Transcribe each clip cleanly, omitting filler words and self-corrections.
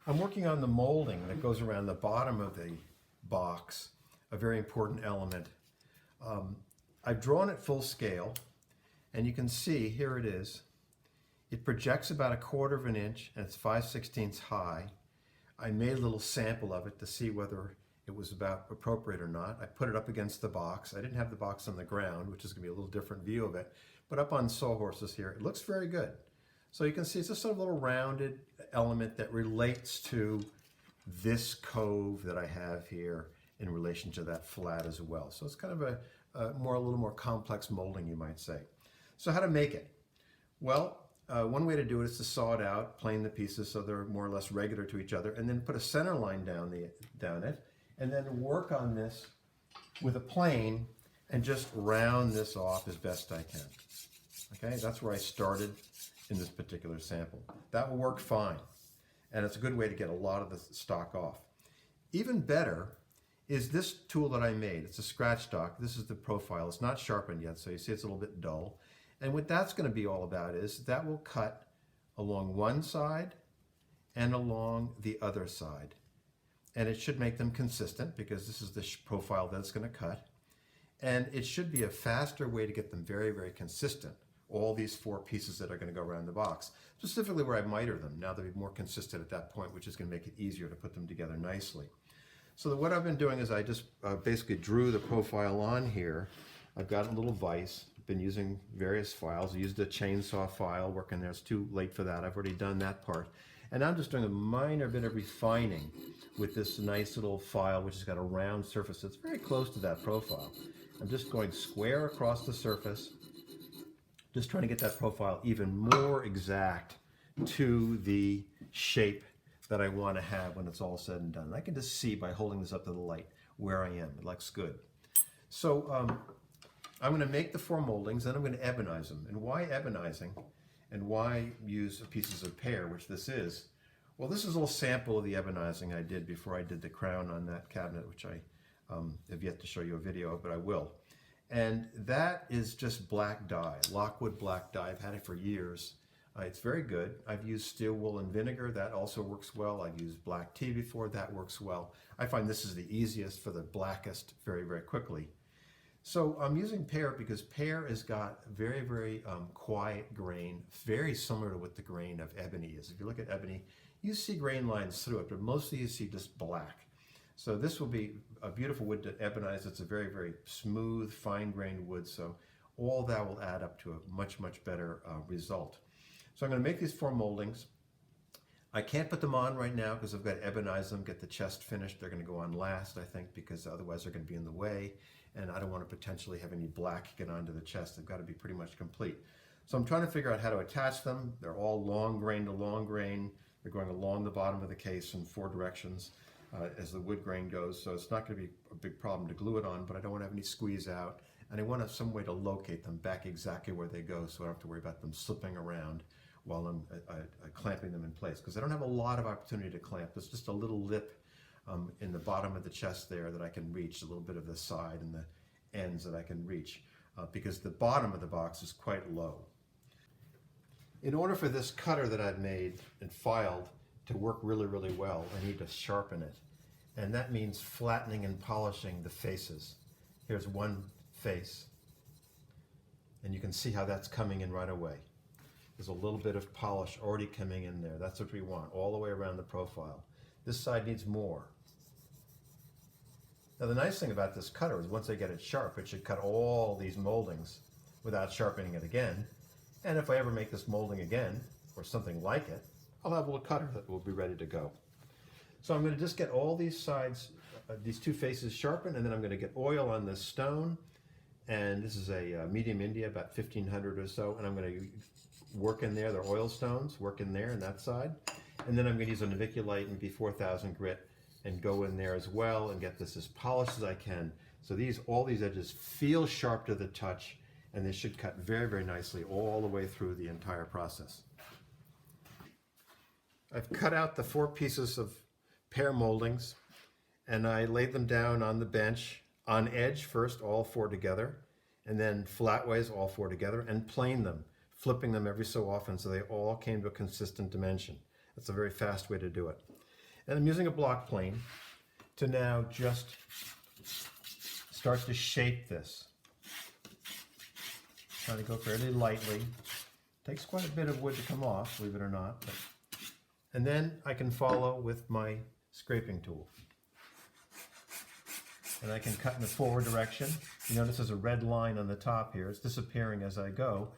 I'm working on the molding that goes around the bottom of the box, a very important element. I've drawn it full scale, and you can see, here it is. It projects about 1/4 of an inch, and it's 5/16 high. I made a little sample of it to see whether it was about appropriate or not. I put it up against the box. I didn't have the box on the ground, which is going to be a little different view of it, but up on sawhorses here, it looks very good. So you can see it's just sort of a little rounded element that relates to this cove that I have here in relation to that flat as well. So it's kind of a little more complex molding, you might say. So how to make it? Well, one way to do it is to saw it out, plane the pieces so they're more or less regular to each other, and then put a center line down it, and then work on this with a plane and just round this off as best I can. Okay, that's where I started in this particular sample. That will work fine, and it's a good way to get a lot of the stock off. Even better is this tool that I made. It's a scratch stock. This is the profile. It's not sharpened yet, so you see it's a little bit dull. And what that's going to be all about is that will cut along one side and along the other side. And it should make them consistent because this is the profile that it's going to cut. And it should be a faster way to get them very, very consistent. All these 4 pieces that are going to go around the box, specifically where I miter them. Now they'll be more consistent at that point, which is going to make it easier to put them together nicely. So what I've been doing is I just basically drew the profile on here. I've got a little vise. Been using various files. I used a chainsaw file working there. It's too late for that. I've already done that part. And I'm just doing a minor bit of refining with this nice little file, which has got a round surface that's very close to that profile. I'm just going square across the surface, just trying to get that profile even more exact to the shape that I want to have when it's all said and done. And I can just see by holding this up to the light where I am. It looks good. So I'm going to make the 4 moldings, then I'm going to ebonize them. And why ebonizing? And why use pieces of pear, which this is? Well, this is a little sample of the ebonizing I did before I did the crown on that cabinet, which I have yet to show you a video of, but I will. And that is just black dye, Lockwood black dye. I've had it for years. It's very good. I've used steel wool and vinegar. That also works well. I've used black tea before. That works well. I find this is the easiest for the blackest very, very quickly. So I'm using pear because pear has got very, very quiet grain, very similar to what the grain of ebony is. If you look at ebony, you see grain lines through it, but mostly you see just black. So this will be a beautiful wood to ebonize. It's a very, very smooth, fine-grained wood, so all that will add up to a much, much better result. So I'm going to make these 4 moldings. I can't put them on right now because I've got to ebonize them, get the chest finished. They're going to go on last, I think, because otherwise they're going to be in the way. And I don't want to potentially have any black get onto the chest. They've got to be pretty much complete. So I'm trying to figure out how to attach them. They're all long grain to long grain. They're going along the bottom of the case in 4 directions as the wood grain goes. So it's not going to be a big problem to glue it on, but I don't want to have any squeeze out. And I want to have some way to locate them back exactly where they go so I don't have to worry about them slipping around while I'm clamping them in place. Because I don't have a lot of opportunity to clamp. There's just a little lip in the bottom of the chest there that I can reach, a little bit of the side and the ends that I can reach, because the bottom of the box is quite low. In order for this cutter that I've made and filed to work really, really well, I need to sharpen it. And that means flattening and polishing the faces. Here's one face, and you can see how that's coming in right away. There's a little bit of polish already coming in there. That's what we want, all the way around the profile. This side needs more. Now the nice thing about this cutter is once I get it sharp, it should cut all these moldings without sharpening it again. And if I ever make this molding again, or something like it, I'll have a little cutter that will be ready to go. So I'm going to just get all these sides, these 2 faces sharpened, and then I'm going to get oil on this stone. And this is a medium India, about 1500 or so, and I'm going to work in there. They're oil stones, work in there on that side. And then I'm going to use a Naviculite and B4000 grit and go in there as well and get this as polished as I can. So all these edges feel sharp to the touch, and they should cut very, very nicely all the way through the entire process. I've cut out the 4 pieces of pear moldings, and I laid them down on the bench on edge first, all 4 together, and then flatways, all 4 together, and planed them, flipping them every so often so they all came to a consistent dimension. That's a very fast way to do it. And I'm using a block plane to now just start to shape this. Try to go fairly lightly. Takes quite a bit of wood to come off, believe it or not. And then I can follow with my scraping tool. And I can cut in the forward direction. You notice there's a red line on the top here. It's disappearing as I go.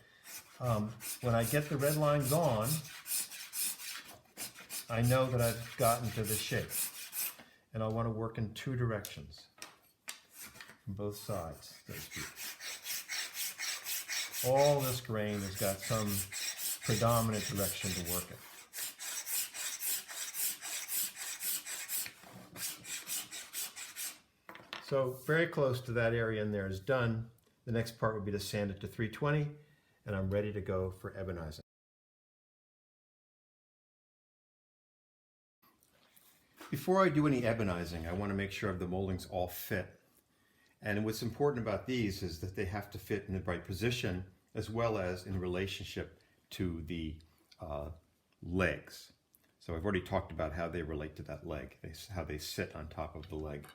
When I get the red lines on, I know that I've gotten to the shape. And I want to work in two directions, from both sides, so to speak. All this grain has got some predominant direction to work in. So very close to that area in there is done. The next part would be to sand it to 320, and I'm ready to go for ebonizing. Before I do any ebonizing, I want to make sure the moldings all fit. And what's important about these is that they have to fit in the right position as well as in relationship to the legs. So I've already talked about how they relate to that leg, how they sit on top of the leg.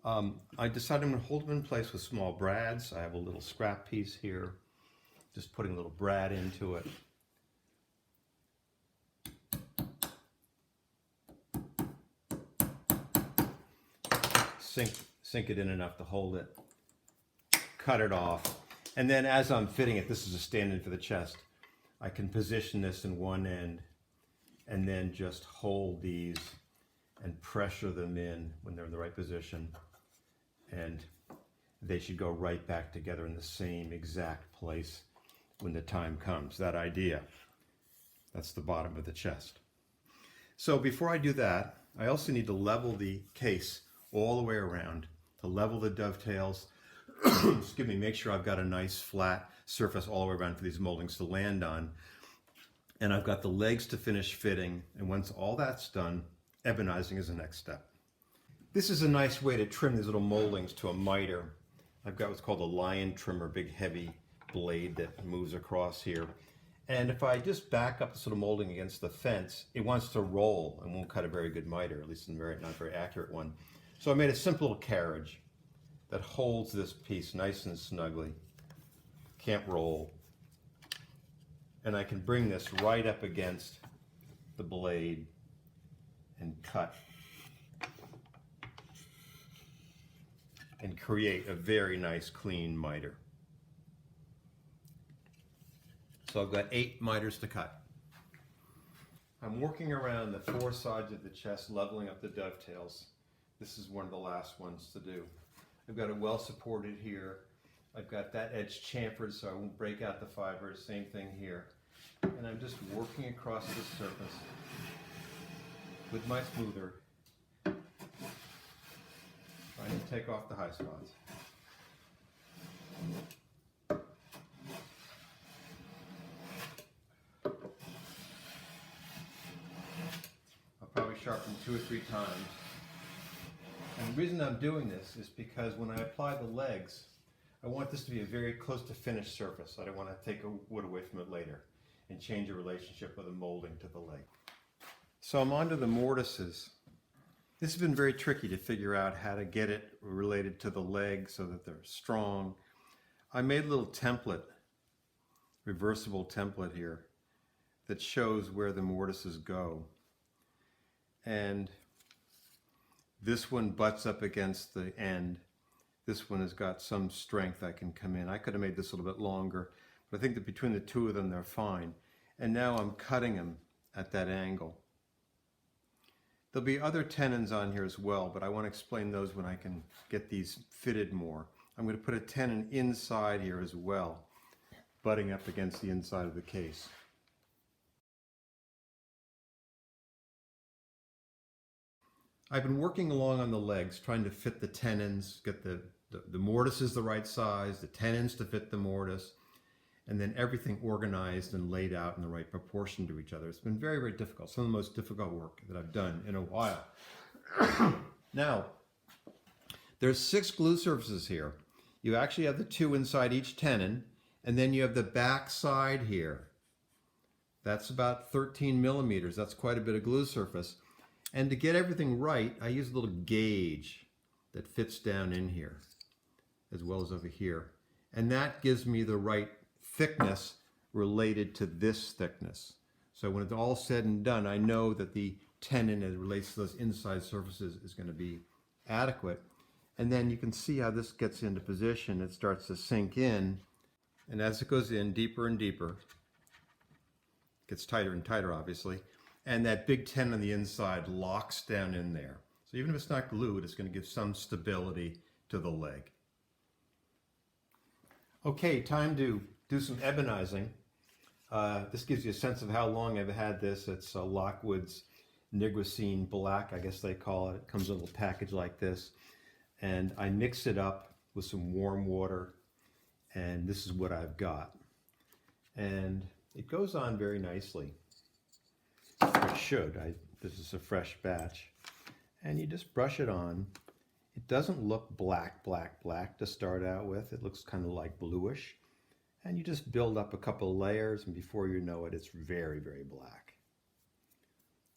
I decided I'm going to hold them in place with small brads. I have a little scrap piece here, just putting a little brad into it. Sink it in enough to hold it, cut it off, and then as I'm fitting it, this is a stand-in for the chest, I can position this in one end and then just hold these and pressure them in when they're in the right position, and they should go right back together in the same exact place when the time comes. That idea. That's the bottom of the chest. So before I do that, I also need to level the case all the way around, to level the dovetails, excuse me, make sure I've got a nice flat surface all the way around for these moldings to land on. And I've got the legs to finish fitting, and once all that's done, ebonizing is the next step. This is a nice way to trim these little moldings to a miter. I've got what's called a lion trimmer, big heavy blade that moves across here. And if I just back up this little molding against the fence, it wants to roll and won't cut a very good miter, at least a not very accurate one. So I made a simple little carriage that holds this piece nice and snugly, can't roll. And I can bring this right up against the blade and cut and create a very nice clean miter. So I've got 8 miters to cut. I'm working around the 4 sides of the chest, leveling up the dovetails. This is one of the last ones to do. I've got it well supported here. I've got that edge chamfered so I won't break out the fibers. Same thing here. And I'm just working across the surface with my smoother, trying to take off the high spots. I'll probably sharpen 2 or 3 times. And the reason I'm doing this is because when I apply the legs, I want this to be a very close to finished surface. I don't want to take a wood away from it later and change the relationship of the molding to the leg. So I'm onto the mortises. This has been very tricky to figure out how to get it related to the leg so that they're strong. I made a little template, reversible template here, that shows where the mortises go. And this one butts up against the end. This one has got some strength I can come in. I could have made this a little bit longer, but I think that between the two of them, they're fine. And now I'm cutting them at that angle. There'll be other tenons on here as well, but I want to explain those when I can get these fitted more. I'm going to put a tenon inside here as well, butting up against the inside of the case. I've been working along on the legs, trying to fit the tenons, get the mortises the right size, the tenons to fit the mortise, and then everything organized and laid out in the right proportion to each other. It's been very, very difficult. Some of the most difficult work that I've done in a while. Now, there's 6 glue surfaces here. You actually have the 2 inside each tenon, and then you have the back side here. That's about 13 millimeters. That's quite a bit of glue surface. And to get everything right, I use a little gauge that fits down in here as well as over here. And that gives me the right thickness related to this thickness. So when it's all said and done, I know that the tenon as it relates to those inside surfaces is going to be adequate. And then you can see how this gets into position. It starts to sink in. And as it goes in deeper and deeper, it gets tighter and tighter, obviously. And that big tenon on the inside locks down in there. So even if it's not glued, it's going to give some stability to the leg. Okay, time to do some ebonizing. This gives you a sense of how long I've had this. It's Lockwood's Niguisine Black, I guess they call it. It comes in a little package like this. And I mix it up with some warm water, and this is what I've got. And it goes on very nicely. It should. This is a fresh batch. And you just brush it on. It doesn't look black, black, black to start out with. It looks kind of like bluish. And you just build up a couple of layers, and before you know it, it's very, very black.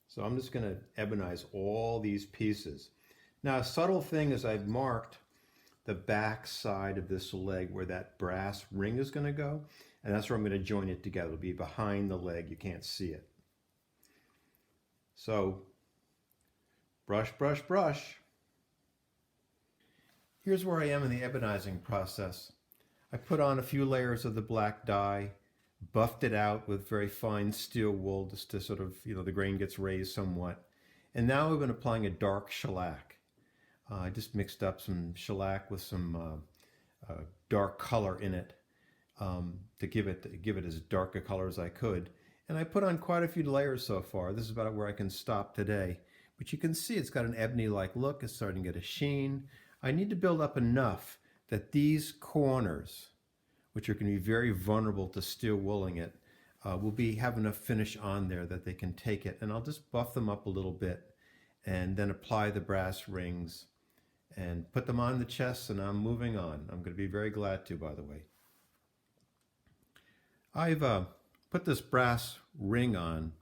So I'm just going to ebonize all these pieces. Now, a subtle thing is I've marked the back side of this leg where that brass ring is going to go, and that's where I'm going to join it together. It'll be behind the leg. You can't see it. So, brush, brush, brush. Here's where I am in the ebonizing process. I put on a few layers of the black dye, buffed it out with very fine steel wool just to sort of, the grain gets raised somewhat. And now I've been applying a dark shellac. I just mixed up some shellac with some dark color in it to give it as dark a color as I could. And I put on quite a few layers so far. This is about where I can stop today. But you can see it's got an ebony-like look. It's starting to get a sheen. I need to build up enough that these corners, which are going to be very vulnerable to steel wooling it, will have enough finish on there that they can take it. And I'll just buff them up a little bit and then apply the brass rings and put them on the chest, and I'm moving on. I'm going to be very glad to, by the way. I've put this brass ring on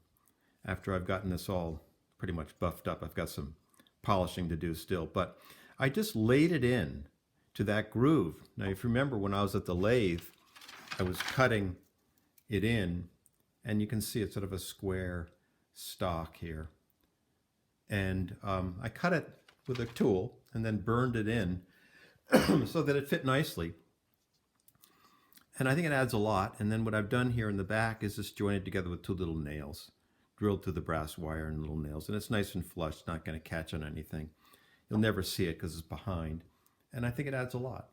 after I've gotten this all pretty much buffed up. I've got some polishing to do still, but I just laid it in to that groove. Now, if you remember when I was at the lathe, I was cutting it in, and you can see it's sort of a square stock here. And I cut it with a tool and then burned it in so that it fit nicely. And I think it adds a lot. And then what I've done here in the back is just join it together with two little nails, drilled through the brass wire and little nails. And it's nice and flush, not going to catch on anything. You'll never see it because it's behind. And I think it adds a lot.